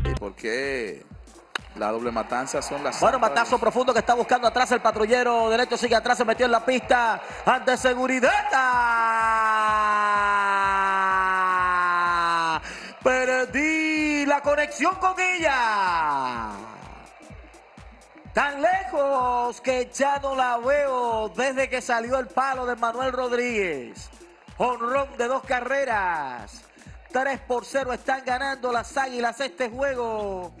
¿Y por qué la doble matanza son las... Bueno, matazo profundo que está buscando atrás el patrullero derecho, sigue atrás, se metió en la pista ante seguridad. Perdí la conexión con ella. Tan lejos que ya no la veo desde que salió el palo de Manuel Rodríguez. Jonrón de 2 carreras. 3-0 están ganando las Águilas este juego.